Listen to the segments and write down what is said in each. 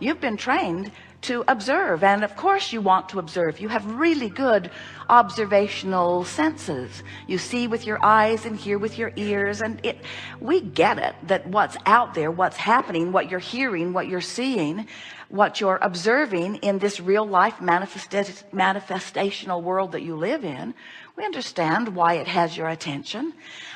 you've been trained to observe, and of course you want to observe. You have really good observational senses. You see with your eyes and hear with your ears, and we get it, that what's out there, what's happening, what you're hearing, what you're seeing, what you're observing in this real life manifestational world that you live in, we understand why it has your attention.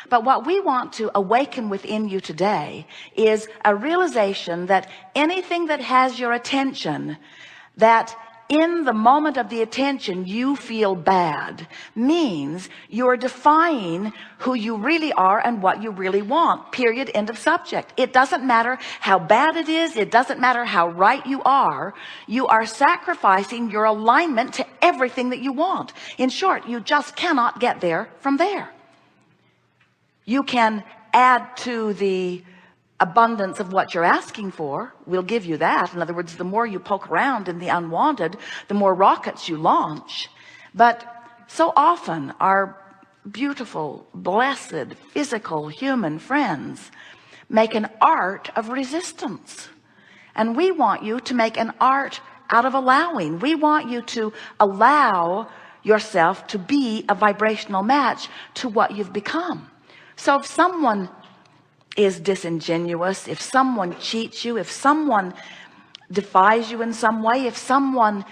But what we want to awaken within you today is a realization that anything that has your attention, that in the moment of the attention you feel bad, means you're defying who you really are and what you really want. Period. End of subject. It doesn't matter how bad it is. It doesn't matter how right you are. You are sacrificing your alignment to everything that you want. In short, you just cannot get there from there. You can add to the abundance of what you're asking for. We'll give you that. In other words, the more you poke around in the unwanted, the more rockets you launch. But so often our beautiful, blessed, physical human friends make an art of resistance, and we want you to make an art out of allowing. We want you to allow yourself to be a vibrational match to what you've become. So if someone is disingenuous, if someone cheats you, if someone defies you in some way, if someone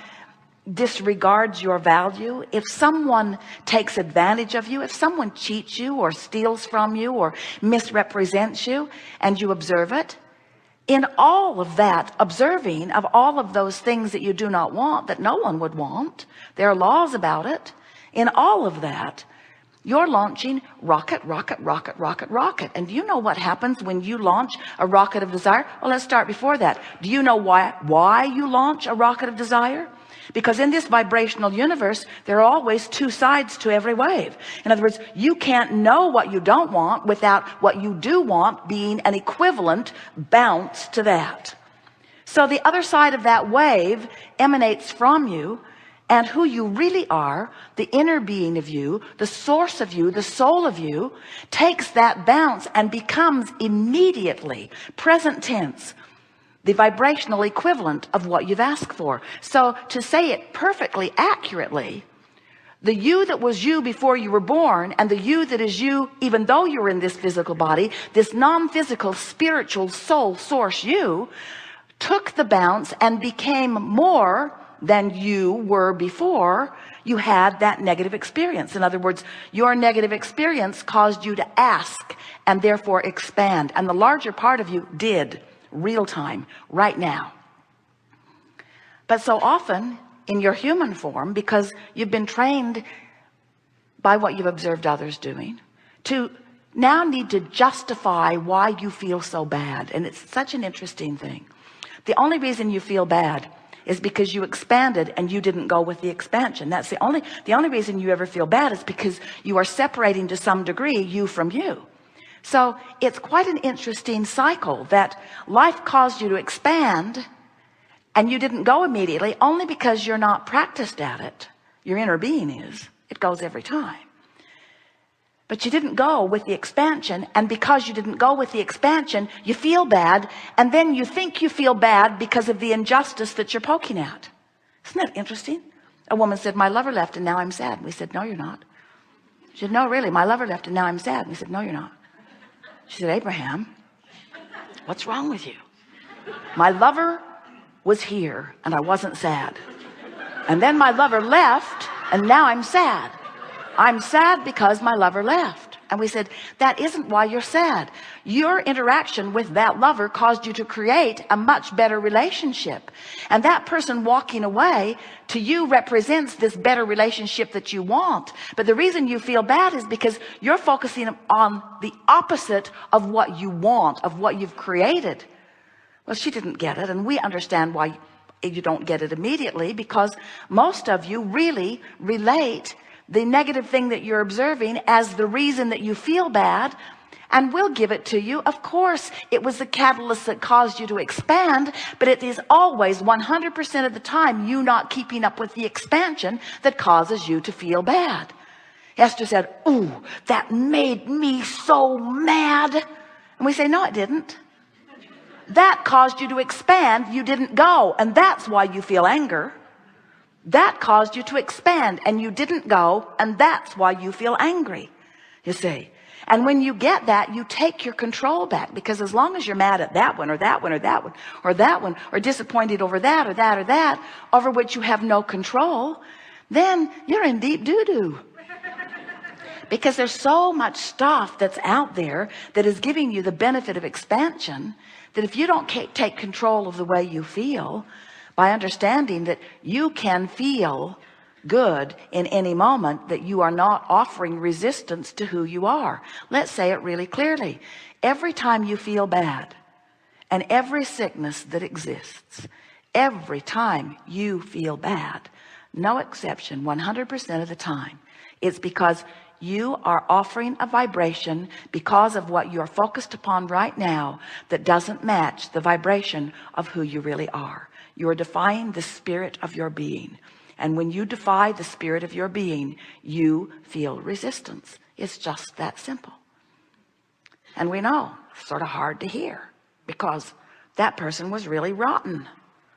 disregards your value, if someone takes advantage of you, if someone cheats you or steals from you or misrepresents you, and you observe it, in all of that observing of all of those things that you do not want, that no one would want, there are laws about it, in all of that you're launching rocket, rocket, rocket, rocket, rocket. And do you know what happens when you launch a rocket of desire? Well, let's start before that. Do you know why you launch a rocket of desire? Because in this vibrational universe, there are always two sides to every wave. In other words, you can't know what you don't want without what you do want being an equivalent bounce to that. So the other side of that wave emanates from you. And who you really are, the inner being of you, the source of you, the soul of you, takes that bounce and becomes immediately, present tense, the vibrational equivalent of what you've asked for. So to say it perfectly accurately, the you that was you before you were born and the you that is you even though you're in this physical body, this non-physical spiritual soul source you, took the bounce and became more than you were before you had that negative experience. In other words, your negative experience caused you to ask and therefore expand, and the larger part of you did, real time, right now. But so often in your human form, because you've been trained by what you've observed others doing, to now need to justify why you feel so bad. And it's such an interesting thing. The only reason you feel bad is because you expanded and you didn't go with the expansion. That's the only reason you ever feel bad is because you are separating to some degree you from you. So it's quite an interesting cycle that life caused you to expand and you didn't go immediately, only because you're not practiced at it. Your inner being is. It goes every time. But you didn't go with the expansion, and because you didn't go with the expansion, you feel bad, and then you think you feel bad because of the injustice that you're poking at. Isn't that interesting? A woman said, my lover left and now I'm sad. We said, no, you're not. She said, no, really, my lover left and now I'm sad. We said, no, you're not. She said, Abraham, what's wrong with you? My lover was here and I wasn't sad. And then my lover left and now I'm sad. I'm sad because my lover left. And we said, that isn't why you're sad. Your interaction with that lover caused you to create a much better relationship. And that person walking away to you represents this better relationship that you want. But the reason you feel bad is because you're focusing on the opposite of what you want, of what you've created. Well, she didn't get it. And we understand why you don't get it immediately, because most of you really relate the negative thing that you're observing as the reason that you feel bad, and we'll give it to you. Of course, it was the catalyst that caused you to expand, but it is always 100% of the time you not keeping up with the expansion that causes you to feel bad. Esther said, ooh, that made me so mad. And we say, no, it didn't. That caused you to expand. You didn't go, and that's why you feel anger. That caused you to expand, and you didn't go, and that's why you feel angry, you see. And when you get that, you take your control back, because as long as you're mad at that one or that one or that one or that one, or disappointed over that or that or that, over which you have no control, then you're in deep doo-doo. Because there's so much stuff that's out there that is giving you the benefit of expansion, that if you don't take control of the way you feel, by understanding that you can feel good in any moment, that you are not offering resistance to who you are. Let's say it really clearly. Every time you feel bad, and every sickness that exists, every time you feel bad, no exception, 100% of the time, it's because you are offering a vibration because of what you're focused upon right now that doesn't match the vibration of who you really are. You're defying the spirit of your being. And when you defy the spirit of your being, you feel resistance. It's just that simple. And we know it's sort of hard to hear, because that person was really rotten.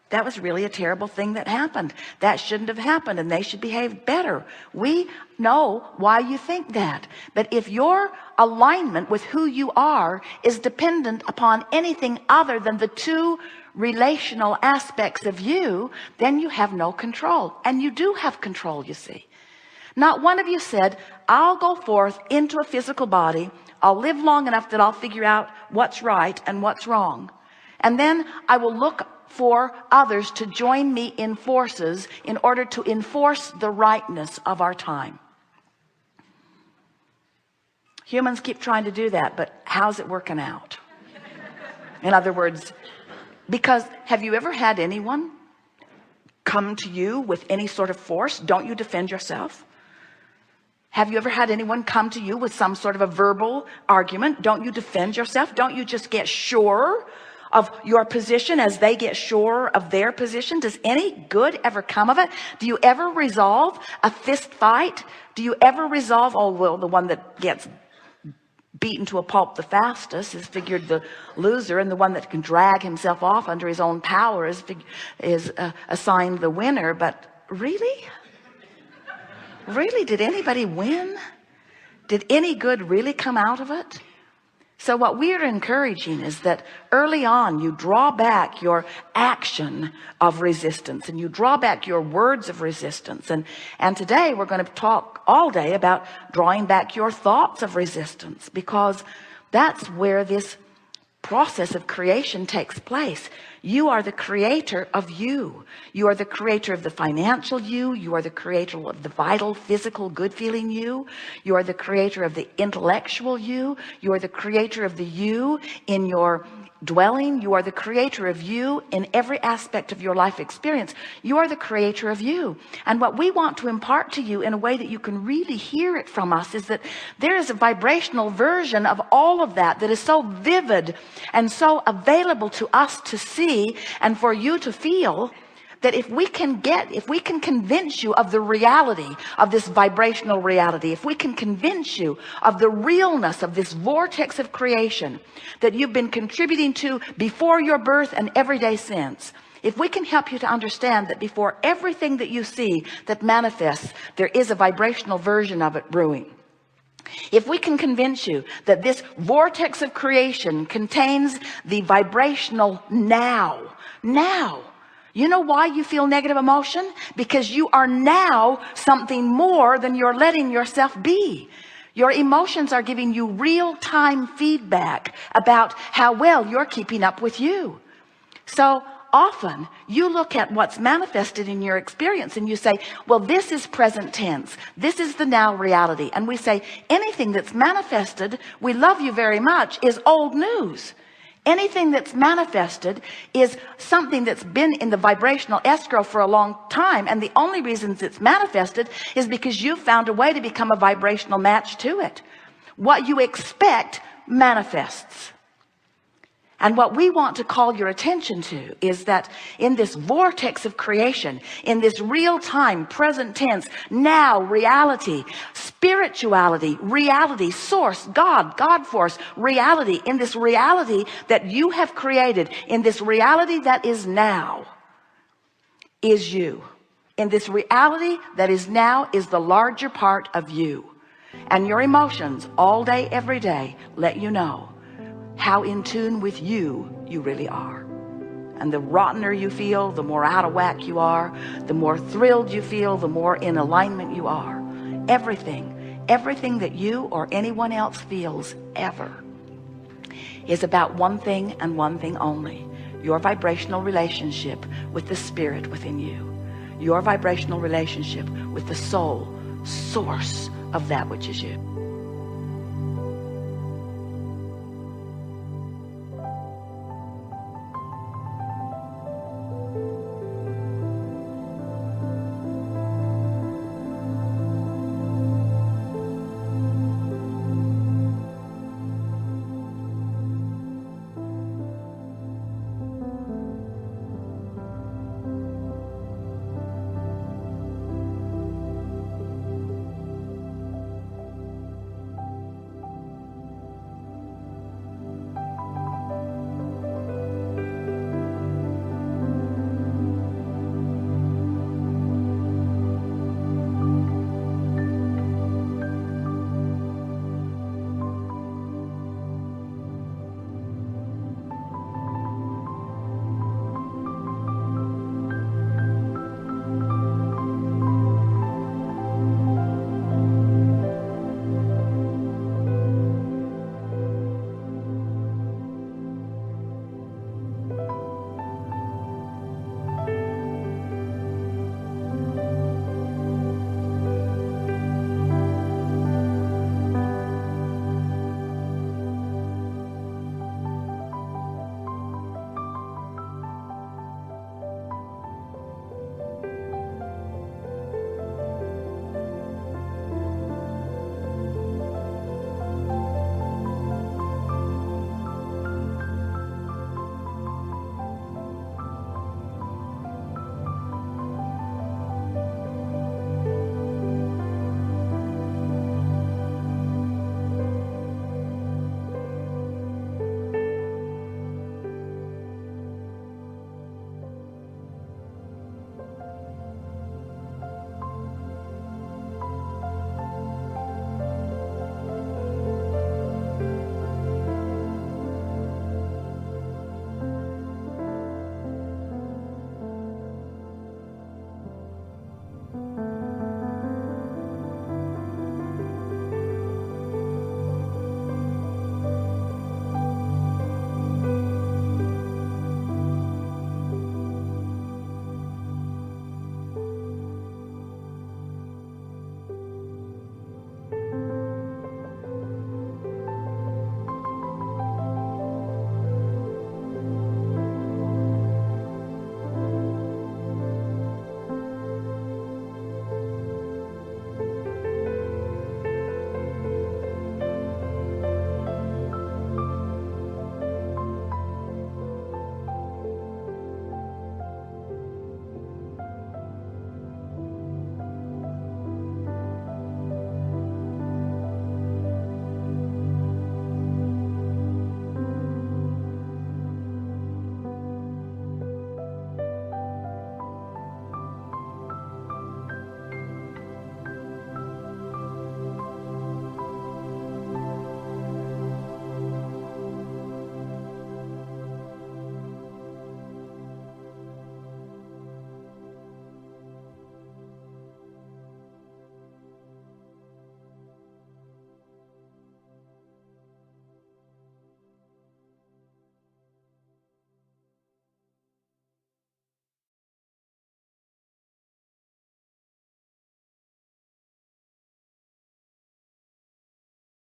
That was really a terrible thing that happened. That shouldn't have happened, and they should behave better. We know why you think that. But if your alignment with who you are is dependent upon anything other than the two relational aspects of you, then you have no control. And you do have control, you see. Not one of you said, I'll go forth into a physical body. I'll live long enough that I'll figure out what's right and what's wrong. And then I will look for others to join me in forces in order to enforce the rightness of our time. Humans keep trying to do that, but how's it working out? In other words, because have you ever had anyone come to you with any sort of force? Don't you defend yourself? Have you ever had anyone come to you with some sort of a verbal argument? Don't you defend yourself? Don't you just get sure of your position as they get sure of their position? Does any good ever come of it? Do you ever resolve a fist fight? Do you ever resolve, oh, well, the one that gets beaten to a pulp the fastest is figured the loser, and the one that can drag himself off under his own power is assigned the winner? But really, did anybody win? Did any good really come out of it? So what we're encouraging is that early on you draw back your action of resistance, and you draw back your words of resistance. And today we're going to talk all day about drawing back your thoughts of resistance, because that's where this process of creation takes place. You are the creator of you. You are the creator of the financial you. You are the creator of the vital, physical, good feeling you. You are the creator of the intellectual you. You are the creator of the you in your dwelling. You are the creator of you in every aspect of your life experience. You are the creator of you. And what we want to impart to you in a way that you can really hear it from us is that there is a vibrational version of all of that that is so vivid and so available to us to see and for you to feel, that if we can convince you of the reality of this vibrational reality, if we can convince you of the realness of this vortex of creation that you've been contributing to before your birth and every day since, if we can help you to understand that before everything that you see that manifests, there is a vibrational version of it brewing. If we can convince you that this vortex of creation contains the vibrational now, you know why you feel negative emotion? Because you are now something more than you're letting yourself be. Your emotions are giving you real-time feedback about how well you're keeping up with you. So often you look at what's manifested in your experience and you say, well, this is present tense. This is the now reality. And we say anything that's manifested, we love you very much, is old news. Anything that's manifested is something that's been in the vibrational escrow for a long time. And the only reasons it's manifested is because you found a way to become a vibrational match to it. What you expect manifests. And what we want to call your attention to is that in this vortex of creation, in this real-time, present tense, now reality, spirituality, reality, source, God force, reality, in this reality that you have created, in this reality that is now, is you. In this reality that is now is the larger part of you. And your emotions all day, every day, let you know how in tune with you really are. And the rottener you feel, the more out of whack you are, the more thrilled you feel, the more in alignment you are. Everything that you or anyone else feels ever is about one thing and one thing only: your vibrational relationship with the spirit within you, your vibrational relationship with the soul source of that which is you.